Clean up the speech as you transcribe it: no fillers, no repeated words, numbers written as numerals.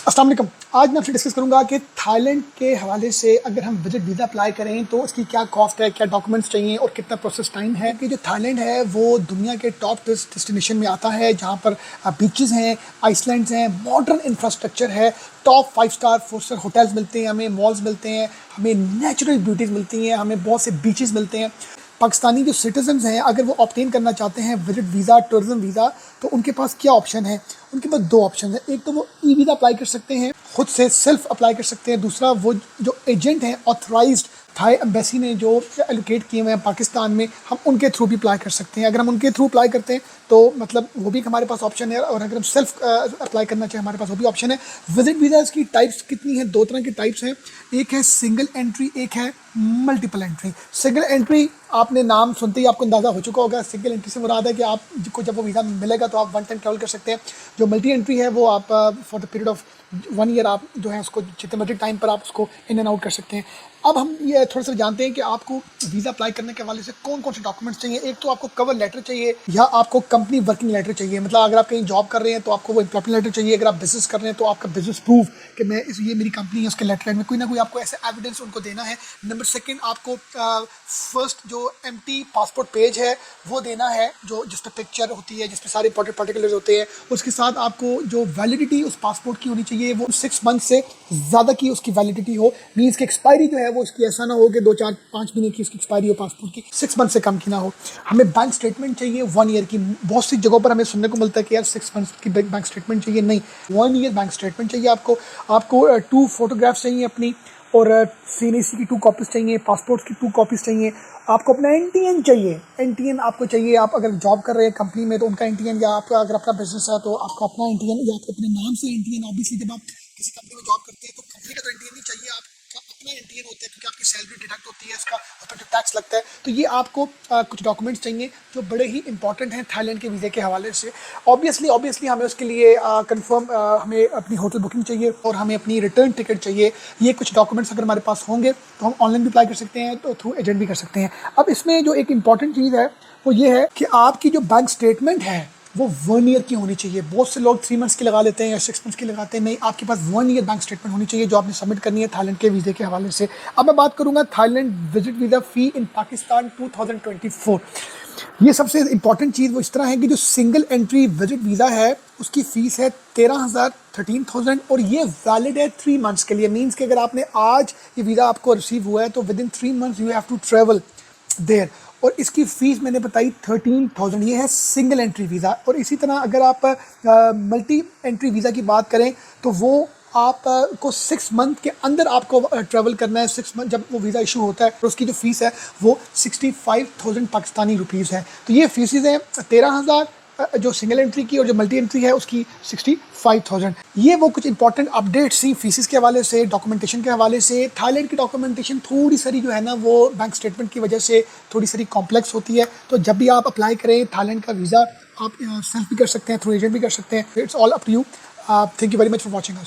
अस्सलाम वालेकुम। आज मैं आपसे डिस्कस करूंगा कि थाईलैंड के हवाले से अगर हम विजिट वीज़ा अप्लाई करें तो उसकी क्या कॉस्ट है, क्या डॉक्यूमेंट्स चाहिए और कितना प्रोसेस टाइम है। कि जो थाईलैंड है वो दुनिया के टॉप डेस्टिनेशन में आता है, जहां पर बीचेस हैं, आइसलैंड्स हैं, मॉडर्न इंफ्रास्ट्रक्चर है, टॉप 5 स्टार 4 स्टार होटल्स मिलते हैं, हमें मॉल्स मिलते हैं, हमें नेचुरल ब्यूटीज़ मिलती हैं, हमें बहुत से बीचेस मिलते हैं। पाकिस्तानी जो सिटीजन्स हैं अगर वो ऑब्टेन करना चाहते हैं विजिट वीज़ा, टूरिज्म वीज़ा, तो उनके पास क्या ऑप्शन है? उनके पास दो ऑप्शन है। एक तो वो ई वीज़ा अप्लाई कर सकते हैं, खुद से सेल्फ अप्लाई कर सकते हैं। दूसरा वो जो एजेंट हैं ऑथराइज्ड थाई एम्बेसी ने जो एलोकेट किए हुए हैं पाकिस्तान में, हम उनके थ्रू भी अप्लाई कर सकते हैं। अगर हम उनके थ्रू अप्लाई करते हैं तो मतलब वो भी हमारे पास ऑप्शन है, और अगर हम सेल्फ अप्लाई करना चाहें हमारे पास वो भी ऑप्शन है। विजिट वीज़ाज़ की टाइप्स कितनी हैं? दो तरह की टाइप्स हैं। एक है सिंगल एंट्री, एक है मल्टीपल एंट्री। सिंगल एंट्री आपने नाम सुनते ही आपको अंदाज़ा हो चुका होगा। सिंगल एंट्री से मुराद है कि आपको जब वो वीज़ा मिलेगा तो आप वन टाइम ट्रैवल कर सकते हैं। जो मल्टी एंट्री है वो आप for the period of 1 year आप जो है उसको जितने मर्जी टाइम पर आप उसको इन एंड आउट कर सकते हैं। अब हम ये थोड़ा सा जानते हैं कि आपको वीज़ा अप्लाई करने के हवाले से कौन कौन से डॉक्यूमेंट्स चाहिए। एक तो आपको कवर लेटर चाहिए या आपको कंपनी वर्किंग लेटर चाहिए। मतलब अगर आप कहीं जॉब कर रहे हैं तो आपको वो एम्प्लॉयमेंट लेटर चाहिए। अगर आप बिजनेस कर रहे हैं तो आपका बिजनेस प्रूफ कि ये मेरी कंपनी है, उसके लेटर में कोई ना कोई आपको ऐसे एविडेंस उनको देना है। नंबर सेकंड, आपको फर्स्ट जो एम्प्टी पासपोर्ट पेज है वो देना है, जो जिस पर पिक्चर होती है, जिस पर सारे पर्टिकुलर्स होते हैं। उसके साथ आपको जो वैलिडिटी उस पासपोर्ट की होनी चाहिए वो 6 मंथ से ज़्यादा की उसकी वैलिडिटी हो। मीन्स की एक्सपायरी जो है वो उसकी ऐसा ना हो कि 2 4 5 महीने की उसकी एक्सपायरी हो पासपोर्ट की, 6 मंथ से कम की ना हो। हमें बैंक स्टेटमेंट चाहिए 1 ईयर की। बहुत सी जगहों पर हमें सुनने को मिलता है कि यार 6 मंथ की बैंक स्टेटमेंट चाहिए। नहीं, 1 ईयर बैंक स्टेटमेंट चाहिए आपको 2 फोटोग्राफ्स चाहिए अपनी, और CNAC की 2 कॉपीज़ चाहिए, पासपोर्ट की 2 कॉपीज़ चाहिए। आपको अपना NTN चाहिए। NTN आपको चाहिए। आप अगर जॉब कर रहे हैं कंपनी में तो उनका NTN, या आपका अगर अपना बिजनेस है तो आपका अपना NTN, या आपको अपने नाम से NTN। ऑब्वियसली जब आप किसी कंपनी में जॉब करते हैं तो कंपनी का तो NTN नहीं चाहिए, आपका अपना NTN होता है, क्योंकि आपकी सैलरी डिडक्ट होती है, इसका उस पर जो टैक्स लगता है। तो ये आपको कुछ डॉक्यूमेंट्स चाहिए जो बड़े ही इंपॉर्टेंट हैं थाईलैंड के वीज़े के हवाले से। ऑब्वियसली हमें उसके लिए कंफर्म हमें अपनी होटल बुकिंग चाहिए और हमें अपनी रिटर्न टिकट चाहिए। ये कुछ डॉक्यूमेंट्स अगर हमारे पास होंगे तो हम ऑनलाइन भी अप्लाई कर सकते हैं, तो थ्रू एजेंट भी कर सकते हैं। अब इसमें जो एक इंपॉर्टेंट चीज़ है वो ये है कि आपकी जो बैंक स्टेटमेंट है वो 1 ईयर की होनी चाहिए। बहुत से लोग 3 मंथ्स की लगा लेते हैं या 6 मंथ्स की लगाते हैं। नहीं, आपके पास 1 ईयर बैंक स्टेटमेंट होनी चाहिए जो आपने सबमिट करनी है थाईलैंड के वीज़े के हवाले से। अब मैं बात करूंगा थाईलैंड विजिट वीज़ा फ़ी इन पाकिस्तान 2024। ये सबसे इंपॉर्टेंट चीज़ वो इस तरह है कि जो सिंगल एंट्री विजिट वीज़ा है उसकी फ़ीस है 13,000 और ये वैलिड है 3 मंथ्स के लिए। मीन्स कि अगर आपने आज ये वीज़ा आपको रिसीव हुआ है तो within 3 months you have to travel there. और इसकी फ़ीस मैंने बताई 13,000। ये है सिंगल एंट्री वीज़ा। और इसी तरह अगर आप मल्टी एंट्री वीज़ा की बात करें तो वो आप को 6 मंथ के अंदर आपको ट्रैवल करना है। 6 मंथ जब वो वीज़ा इशू होता है तो उसकी जो फ़ीस है वो 65,000 पाकिस्तानी रुपीज़ है। तो ये फ़ीसेज़ हैं 13,000 जो सिंगल एंट्री की, और जो मल्टी एंट्री है उसकी 65,000। ये वो कुछ इंपॉर्टेंट अपडेट्स थी फीसिस के हवाले से, डॉक्यूमेंटेशन के हवाले से। थाईलैंड की डॉक्यूमेंटेशन थोड़ी सारी जो है ना वो बैंक स्टेटमेंट की वजह से थोड़ी सारी कॉम्प्लेक्स होती है। तो जब भी आप अप्लाई करें थाईलैंड का वीज़ा, आप सेल्फ भी कर सकते हैं, थ्रू एजेंट भी कर सकते हैं। It's all up to you. Thank you very much for watching us.